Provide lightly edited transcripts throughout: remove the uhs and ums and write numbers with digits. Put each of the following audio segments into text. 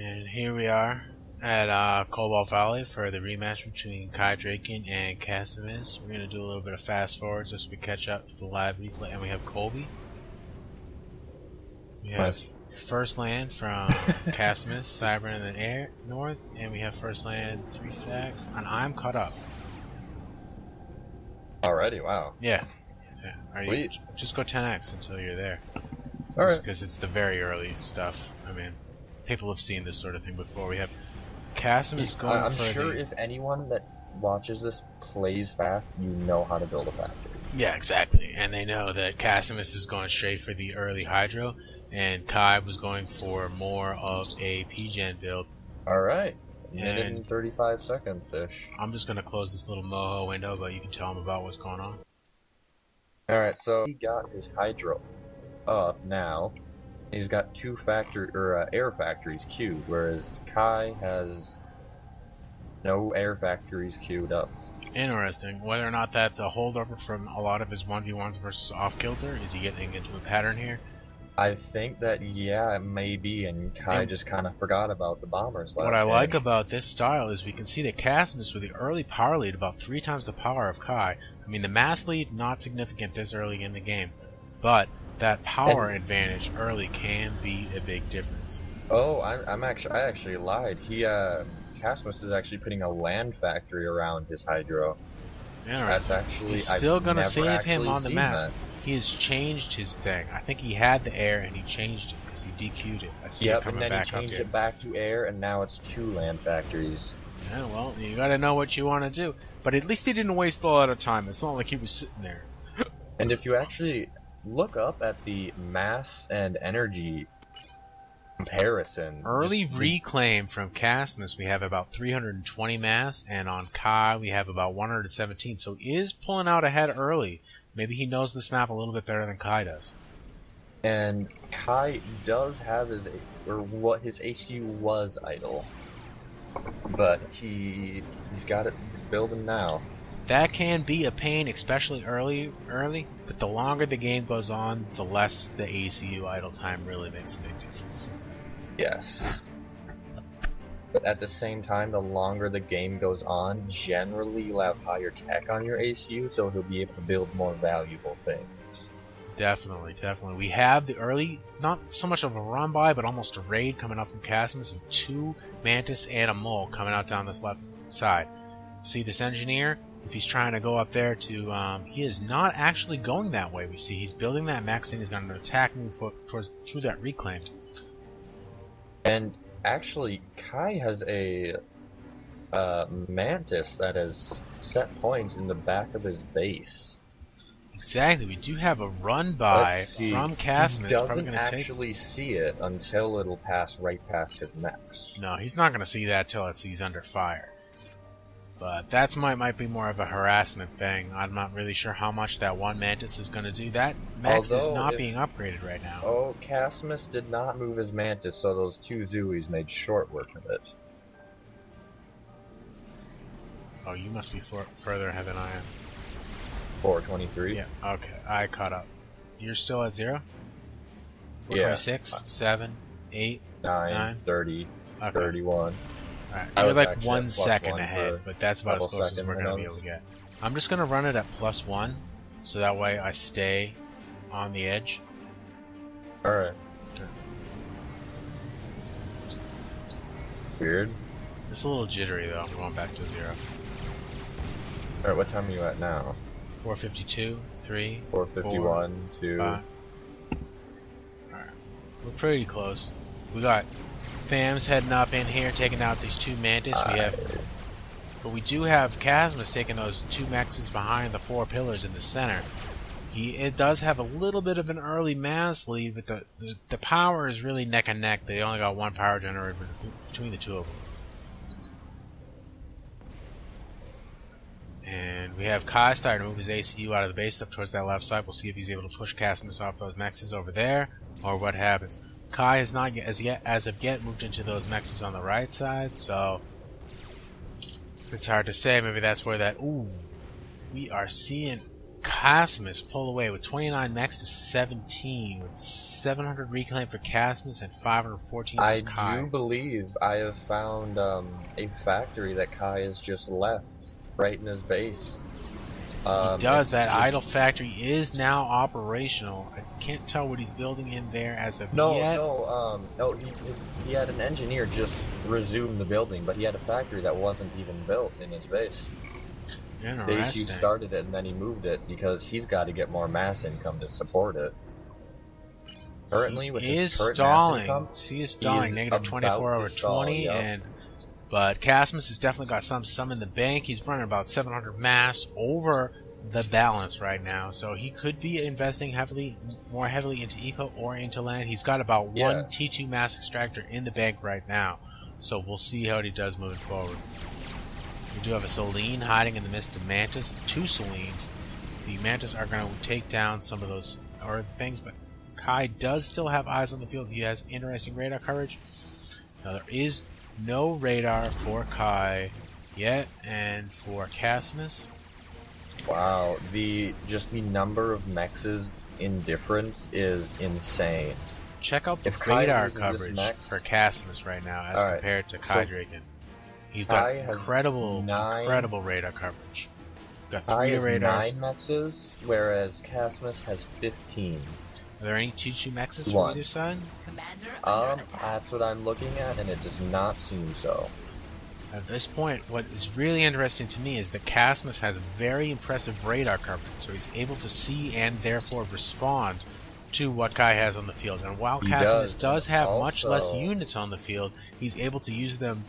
And here we are at Cobalt Valley for the rematch between Kai Draken and Casimus. We're going to do a little bit of fast forward just so we catch up to the live replay. And we have Colby. We have first land from Casimus, Cyber in the air north, and we have first land 3 facts, and I'm caught up. Already, wow. Yeah. Are you, just go 10x until you're there. All Just right. because it's the very early stuff. I mean, people have seen this sort of thing before. We have Casimus going I'm for sure if anyone that watches this plays fast, you know how to build a factory. Yeah, exactly. And they know that Casimus is going straight for the early Hydro, and Kai was going for more of a P-Gen build. Alright. Minute And and 35 seconds-ish. I'm just going to close this little moho window, but you can tell them about what's going on. Alright, so he got his Hydro up now. He's got 2 air factories queued, whereas Kai has no air factories queued up. Interesting. Whether or not that's a holdover from a lot of his 1v1s versus off-kilter, is he getting into a pattern here? I think that, yeah, it may be, and Kai just kind of forgot about the bombers last What I game. like about this style is we can see that Casimus with the early power lead about 3 times the power of Kai. I mean, the mass lead, not significant this early in the game, but that power advantage early can be a big difference. Oh, I actually lied. Casimus is actually putting a land factory around his Hydro. Interesting. That's actually He's still going to never save him actually on the seen mass. that. He has changed his thing. I think he had the air and he changed it because he DQ'd it. I see it Yep, coming and then back he up changed here. it back to air, and now it's 2 land factories. Yeah, well, you got to know what you want to do. But at least he didn't waste a lot of time. It's not like he was sitting there. And if you actually look up at the mass and energy comparison, Early reclaim from Casimus, we have about 320 mass, and on Kai we have about 117. So he is pulling out ahead early. Maybe he knows this map a little bit better than Kai does. and Kai does have his ACU was idle, but he's got it building now. That can be a pain, especially early, but the longer the game goes on, the less the ACU idle time really makes a big difference. Yes. But at the same time, the longer the game goes on, generally you'll have higher tech on your ACU, so he'll be able to build more valuable things. Definitely. We have the early, not so much of a run by, but almost a raid coming up from Casimus with 2 Mantis and a Mole coming out down this left side. See this engineer? If he's trying to go up there to, he is not actually going that way. We see he's building that max and he's going to attack move through that reclaim. And actually, Kai has a Mantis that has set points in the back of his base. Exactly. We do have a run by from Casimus. He Probably doesn't going to actually see it until it'll pass right past his max. No, he's not going to see that till he's under fire. But that might be more of a harassment thing. I'm not really sure how much that one Mantis is going to do. That max is not being upgraded right now. Oh, Casimus did not move his Mantis, so those 2 Zooies made short work of it. Oh, you must be further ahead than I am. 423? Yeah, okay. I caught up. You're still at 0? Yeah. 426, 7, 8, 9, 30, okay. 31. Alright, I you're was like actually 1 at second +1 ahead, but that's about as couple close as seconds we're going to be able to get. I'm just going to run it at +1, so that way I stay on the edge. Alright. Weird. It's a little jittery though. I'm going back to 0. Alright, what time are you at now? 452, 3, 451, 2. 5. Alright. We're pretty close. We got Fams heading up in here, taking out these 2 Mantis. But we do have Casimus taking those 2 Mexes behind the 4 pillars in the center. It does have a little bit of an early mass lead, but the power is really neck and neck. They only got 1 power generator between the 2 of them. And we have Kai starting to move his ACU out of the base up towards that left side. We'll see if he's able to push Casimus off those Mexes over there, or what happens. Kai has not as of yet moved into those Mexes on the right side, so it's hard to say. Maybe that's where that... Ooh, we are seeing Casmus pulled away with 29 mechs to 17, with 700 reclaim for Casmus and 514 for Kai. I do believe I have found a factory that Kai has just left right in his base. He does. That idle factory is now operational. I can't tell what he's building in there as of yet. No, he had an engineer just resume the building, but he had a factory that wasn't even built in his base. Interesting. He started it and then he moved it because he's got to get more mass income to support it. Currently, with his current stalling. mass income, He is stalling. Negative 24 over 20, but Casmus has definitely got some in the bank. He's running about 700 mass over the balance right now, so he could be investing more heavily into eco or into land. He's got about one T2 mass extractor in the bank right now, so we'll see how he does moving forward. We do have a Selene hiding in the midst of Mantis. 2 Selenes. The Mantis are going to take down some of those other things, but Kai does still have eyes on the field. He has interesting radar coverage. Now there is no radar for Kai yet, and for Casmus. Wow, the number of mexes in difference is insane. Check out the radar coverage for Casmus right now as compared to Kai Draken. He's got incredible radar coverage. Got 3 radars. 9 mexes, whereas Casmus has 15. Are there any 2-2 mexes from either side? That's what I'm looking at, and it does not seem so. At this point, what is really interesting to me is that Casmus has very impressive radar coverage, so he's able to see and therefore respond to what Kai has on the field. And while Casmus does have much less units on the field, he's able to use them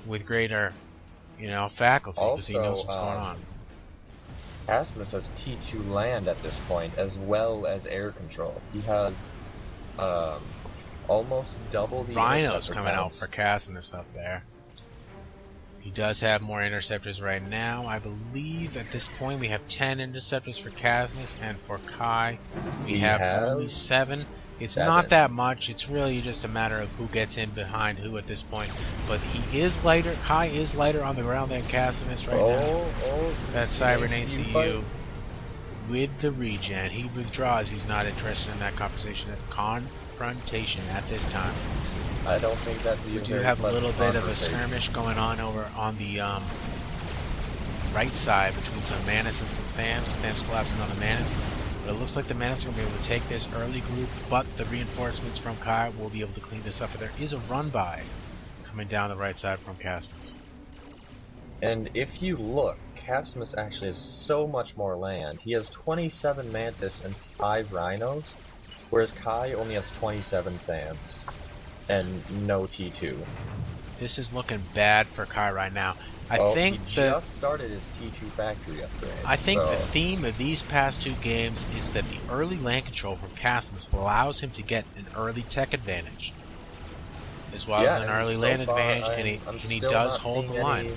with greater, faculty because he knows what's going on. Casmus has T2 land at this point, as well as air control. He has almost double the Rhinos coming out for Casmus up there. He does have more interceptors right now. I believe at this point we have 10 interceptors for Casmus, and for Kai we have only 7. It's not that much. It's really just a matter of who gets in behind who at this point. But he is lighter. Kai is lighter on the ground than Casmus right now. That Cybern ACU with the regen. He withdraws. He's not interested in that confrontation at this time. I don't think that we do have a little bit of a skirmish going on over on the right side between some Manus and some Thams. Thams collapsing on the Manus. But it looks like the Manus are going to be able to take this early group, but the reinforcements from Kai will be able to clean this up. But there is a run-by coming down the right side from Casmus. And if you look, Casmus actually has so much more land. He has 27 Mantis and 5 Rhinos, whereas Kai only has 27 Thams and no T2. This is looking bad for Kai right now. I think he just started his T2 factory upgrade. I think the theme of these past 2 games is that the early land control from Casmus allows him to get an early tech advantage, as well as an early land advantage, and he does hold the line.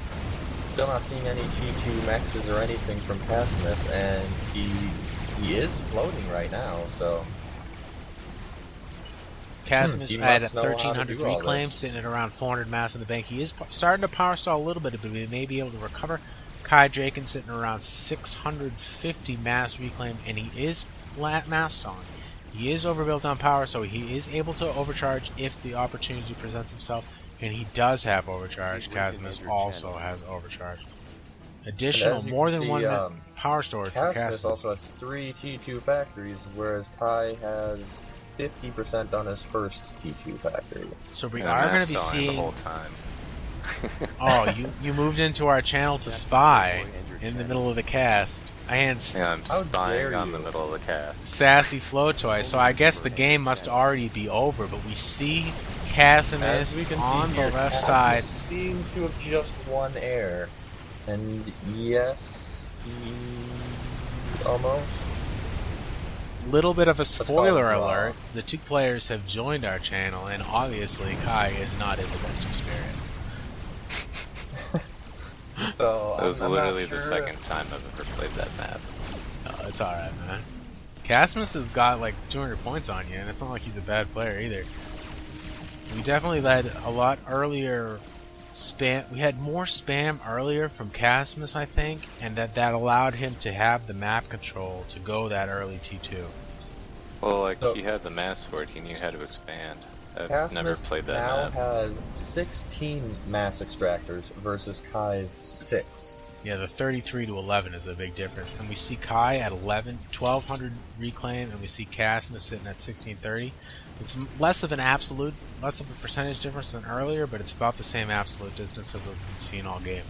Still not seeing any T2 mexes or anything from Casmus, and he is floating right now, so... Casmus at 1,300 reclaims, sitting at around 400 mass in the bank. He is starting to power stall a little bit, but he may be able to recover. Kai Draken sitting around 650 mass reclaim, and he is massed on. He is overbuilt on power, so he is able to overcharge if the opportunity presents himself, and he does have overcharge. Casmus also has overcharge. Additional, more than one power storage for Casmus. Casmus also has 3 T2 factories, whereas Kai has 50% on his first T2 factory. So we are going to be seeing the whole time. Oh, you moved into our channel to spy in the middle of the cast. I'm spying on the middle of the cast. Sassy Flow Toy. So I guess the game must already be over, but we see Casmus on the left side. Seems to have just won air. And yes, he almost. Little bit of a spoiler alert. The 2 players have joined our channel, and obviously Kai is not in the best experience. So it was literally the second time I've ever played that map. Oh, it's alright, man. Casmus has got like 200 points on you, and it's not like he's a bad player either. We definitely led a lot earlier spam. We had more spam earlier from Casmus, I think, and that allowed him to have the map control to go that early T2. Well, like, So- he had the mass for it, he knew how to expand. I've Casmus never played that now map. has 16 mass extractors versus Kai's 6. Yeah, the 33 to 11 is a big difference. And we see Kai at 1200 reclaim, and we see Casmus sitting at 1630. It's less of a percentage difference than earlier, but it's about the same absolute distance as we've been seeing all game.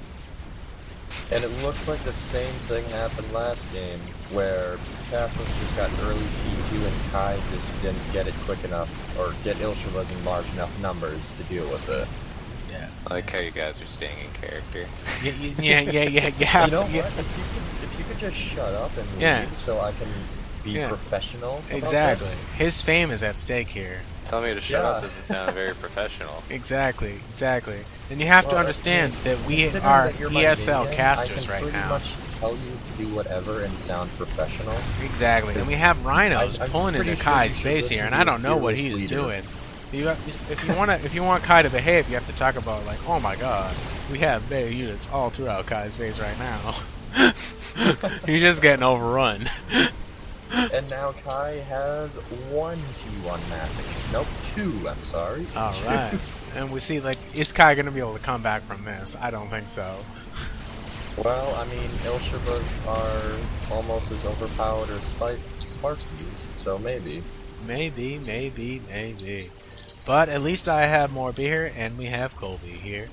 And it looks like the same thing happened last game, where Casmus just got early T2 and Kai just didn't get it quick enough, or get Ilshavas in large enough numbers to deal with it. Yeah. I like how you guys are staying in character. Yeah. You have You know to. what? If you could just shut up and Yeah. leave so I can be Yeah. professional. about Exactly. this. His fame is at stake here. Tell me to shut up Yeah. doesn't sound very professional. Exactly. And you have to Well, understand that we Considering are that you're my ESL minion, casters I right can pretty now. much tell you to do whatever and sound professional. Exactly. And we have rhinos I'm pulling pretty into sure Kai's you should space listen here, and to I your don't know what he fearless is leader. doing. If you want Kai to behave, you have to talk about like, oh my god, we have Bay units all throughout Kai's base right now. He's just getting overrun. And now Kai has 1 T1 mass. Nope, 2, I'm sorry. Alright. And we see, like, is Kai going to be able to come back from this? I don't think so. Well, I mean, Ilshavas are almost as overpowered as Sparkies, so maybe. Maybe. But at least I have more beer, and we have Colby here.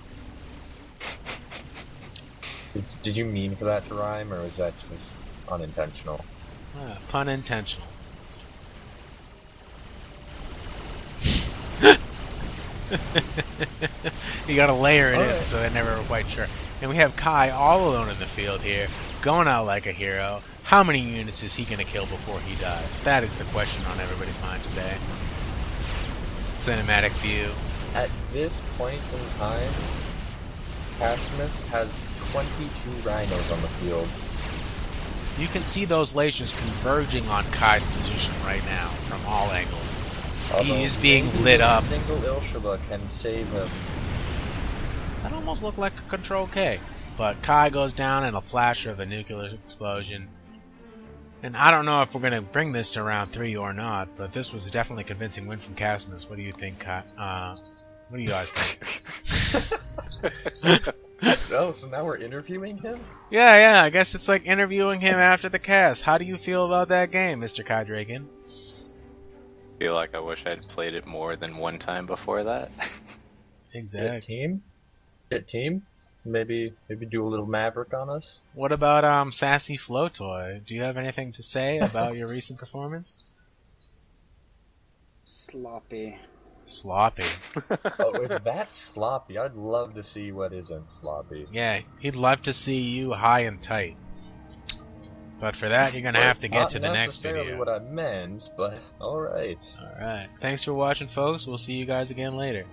Did you mean for that to rhyme, or was that just unintentional? Pun intentional. You gotta layer it in, so they're never quite sure. And we have Kai all alone in the field here, going out like a hero. How many units is he gonna kill before he dies? That is the question on everybody's mind today. Cinematic view. At this point in time, Casmus has 22 rhinos on the field. You can see those legions converging on Kai's position right now from all angles. He Although is being maybe lit a up. single Ilshava can save him. That almost looked like a Control K. But Kai goes down in a flash of a nuclear explosion. And I don't know if we're going to bring this to round 3 or not, but this was a definitely convincing win from Casmus. What do you think, Kai? What do you guys think? Oh, so now we're interviewing him? Yeah, I guess it's like interviewing him after the cast. How do you feel about that game, Mr. Kai Dragon? Feel like I wish I'd played it more than one time before that. Exactly. Hit team? Maybe do a little Maverick on us? What about Sassy Flotoy? Do you have anything to say about your recent performance? Sloppy. Sloppy. Oh, if that's sloppy, I'd love to see what isn't sloppy. Yeah, he'd love to see you high and tight. But for that, you're going to have to get to the next Not necessarily video. what I meant, but alright. Alright. Thanks for watching, folks. We'll see you guys again later.